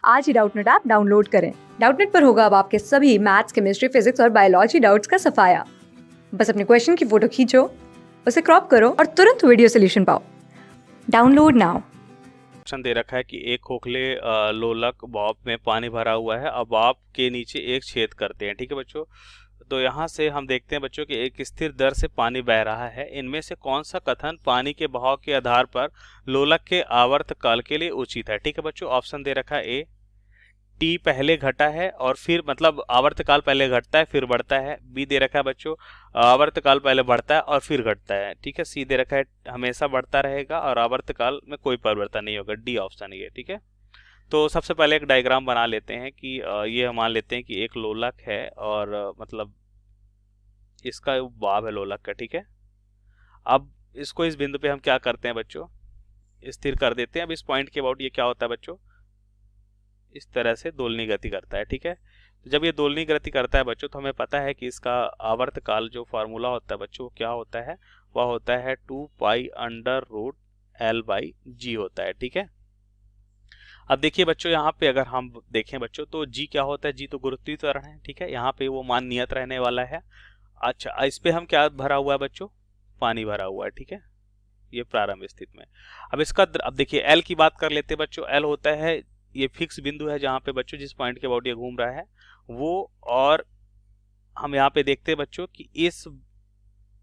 आज ही Doubtnut app download करें। Doubtnut पर होगा अब आपके सभी मैथ्स, केमिस्ट्री, फिजिक्स और बायोलॉजी डाउट्स का सफाया। बस अपने क्वेश्चन की फोटो खींचो, उसे क्रॉप करो और तुरंत वीडियो सोल्यूशन पाओ। Download now. ऑप्शन दे रखा है कि एक खोखले लोलक बॉब में पानी भरा हुआ है। अब बॉब के नीचे एक छेद करते हैं। ठीक है बच्चों, तो यहाँ से हम देखते हैं बच्चों कि एक स्थिर दर से पानी बह रहा है। इनमें से कौन सा कथन पानी के बहाव के आधार पर लोलक के आवर्तकाल के लिए उचित है? ठीक है बच्चों, ऑप्शन दे रखा है ए, टी पहले घटा है और फिर मतलब आवर्तकाल पहले घटता है फिर बढ़ता है। बी दे रखा है बच्चों आवर्तकाल पहले बढ़ता है और फिर घटता है। ठीक है, सी दे रखा है हमेशा बढ़ता रहेगा और आवर्तकाल में कोई परिवर्तन नहीं होगा। डी ऑप्शन ये, ठीक है। तो सबसे पहले एक डायग्राम बना लेते हैं कि ये मान लेते हैं कि एक लोलक है और मतलब इसका बहाव है लोलक का। ठीक है, अब इसको इस बिंदु पे हम क्या करते हैं बच्चों, स्थिर कर देते हैं। अब इस पॉइंट के अबाउट ये क्या होता है बच्चों, इस तरह से दोलनी गति करता है। ठीक है, तो जब ये दोलनी गति करता है बच्चों तो हमें पता है कि इसका आवर्तकाल जो फार्मूला होता है बच्चों क्या होता है, वह होता है 2 pi under root L by G होता है। ठीक है, अब देखिए बच्चों यहाँ पे अगर हम देखें बच्चों तो जी क्या होता है, जी तो गुरुत्वाकर्षण है। ठीक है, यहाँ पे वो मान नियत रहने वाला है। अच्छा, इस पे हम क्या भरा हुआ है बच्चों, पानी भरा हुआ है। ठीक है, ये प्रारंभ स्थिति में। अब इसका अब देखिए एल की बात कर लेते हैं बच्चों। एल होता है ये फिक्स बिंदु है जहां पे बच्चों जिस पॉइंट के अबाउट ये घूम रहा है वो, और हम यहाँ पे देखते हैं बच्चों कि इस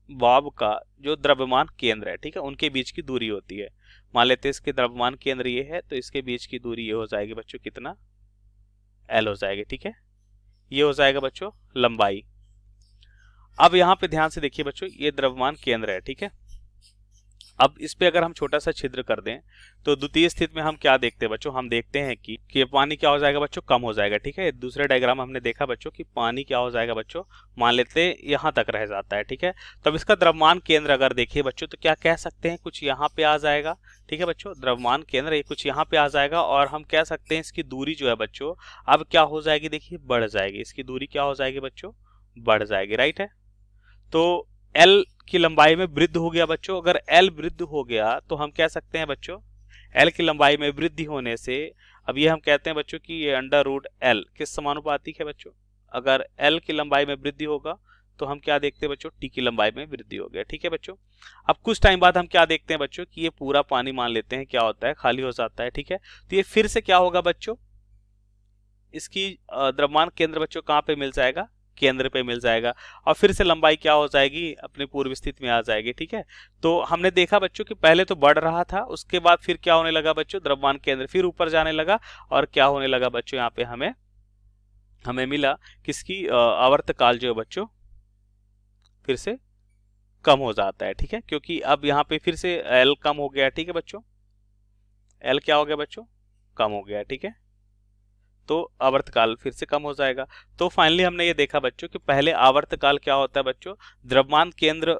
बॉब का जो द्रव्यमान केंद्र है, ठीक है, उनके बीच की दूरी होती है। मान लेते हैं इसके द्रव्यमान केंद्र ये है तो इसके बीच की दूरी ये हो जाएगी बच्चों कितना, एल हो जाएगी। ठीक है, ये हो जाएगा बच्चों लंबाई। अब यहाँ पे ध्यान से देखिए बच्चों, ये द्रव्यमान केंद्र है। ठीक है, अब इस पे अगर हम छोटा सा छिद्र कर दें तो द्वितीय स्थिति में हम क्या देखते हैं बच्चों, हम देखते हैं कि पानी क्या हो जाएगा बच्चों, कम हो जाएगा। ठीक है, दूसरे डायग्राम हमने देखा बच्चों कि पानी क्या हो जाएगा बच्चों, मान लेते हैं यहाँ तक रह जाता है। ठीक है, तो अब इसका द्रव्यमान केंद्र अगर देखिए बच्चों तो क्या कह सकते हैं, कुछ यहाँ पे आ जाएगा। ठीक है बच्चों, द्रव्यमान केंद्र ये कुछ यहाँ पे आ जाएगा और हम कह सकते हैं इसकी दूरी जो है बच्चों अब क्या हो जाएगी, देखिए बढ़ जाएगी। इसकी दूरी क्या हो जाएगी बच्चों, बढ़ जाएगी। राइट है, तो एल की लंबाई में वृद्धि हो गया बच्चों। अगर एल वृद्धि हो गया तो हम कह सकते हैं बच्चों एल की लंबाई में वृद्धि होने से, अब ये हम कहते हैं बच्चों कि ये अंडर रूट एल किस समानुपातिक है बच्चों, अगर एल की लंबाई में वृद्धि होगा तो हम क्या देखते हैं बच्चों, टी की लंबाई में वृद्धि हो गया। ठीक है बच्चों, अब कुछ टाइम बाद हम क्या देखते हैं बच्चों कि ये पूरा पानी मान लेते हैं क्या होता है, खाली हो जाता है। ठीक है, तो ये फिर से क्या होगा बच्चों, इसकी द्रव्यमान केंद्र बच्चों कहाँ पे मिल जाएगा, केंद्र पे मिल जाएगा और फिर से लंबाई क्या हो जाएगी, अपने पूर्व स्थिति में आ जाएगी। ठीक है, तो हमने देखा बच्चों कि पहले तो बढ़ रहा था, उसके बाद फिर क्या होने लगा बच्चों, द्रव्यमान केंद्र फिर ऊपर जाने लगा और क्या होने लगा बच्चों, यहाँ पे हमें मिला किसकी आवर्तकाल जो है बच्चों फिर से कम हो जाता है। ठीक है, क्योंकि अब यहाँ पे फिर से एल कम हो गया। ठीक है बच्चों, एल क्या हो गया बच्चों, कम हो गया। ठीक है, तो आवर्तकाल फिर से कम हो जाएगा। तो फाइनली हमने ये देखा बच्चों कि पहले आवर्तकाल क्या होता है बच्चों, द्रव्यमान केंद्र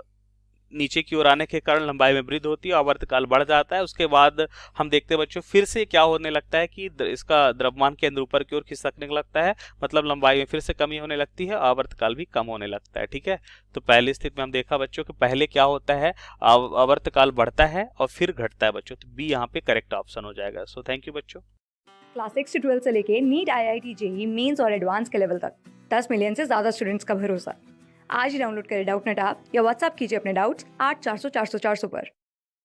नीचे की ओर आने के कारण लंबाई में वृद्धि होती है, आवर्तकाल बढ़ जाता है। उसके बाद हम देखते हैं बच्चों फिर से क्या होने लगता है कि इसका द्रव्यमान केंद्र ऊपर की ओर खिसकने लगता है, मतलब लंबाई में फिर से कमी होने लगती है, आवर्तकाल भी कम होने लगता है। ठीक है, तो पहली स्थिति में हम देखा बच्चों कि पहले क्या होता है, आवर्तकाल बढ़ता है और फिर घटता है बच्चों, तो बी यहाँ पे करेक्ट ऑप्शन हो जाएगा। सो थैंक यू बच्चों। क्लास 6 से 12 से लेके नीट, IIT, जेईई मेंस और एडवांस के लेवल तक 10 मिलियन से ज्यादा स्टूडेंट्स का भरोसा। आज ही डाउनलोड करें डाउटनेट ऐप या व्हाट्सएप कीजिए अपने डाउट्स 8400 400 400 पर।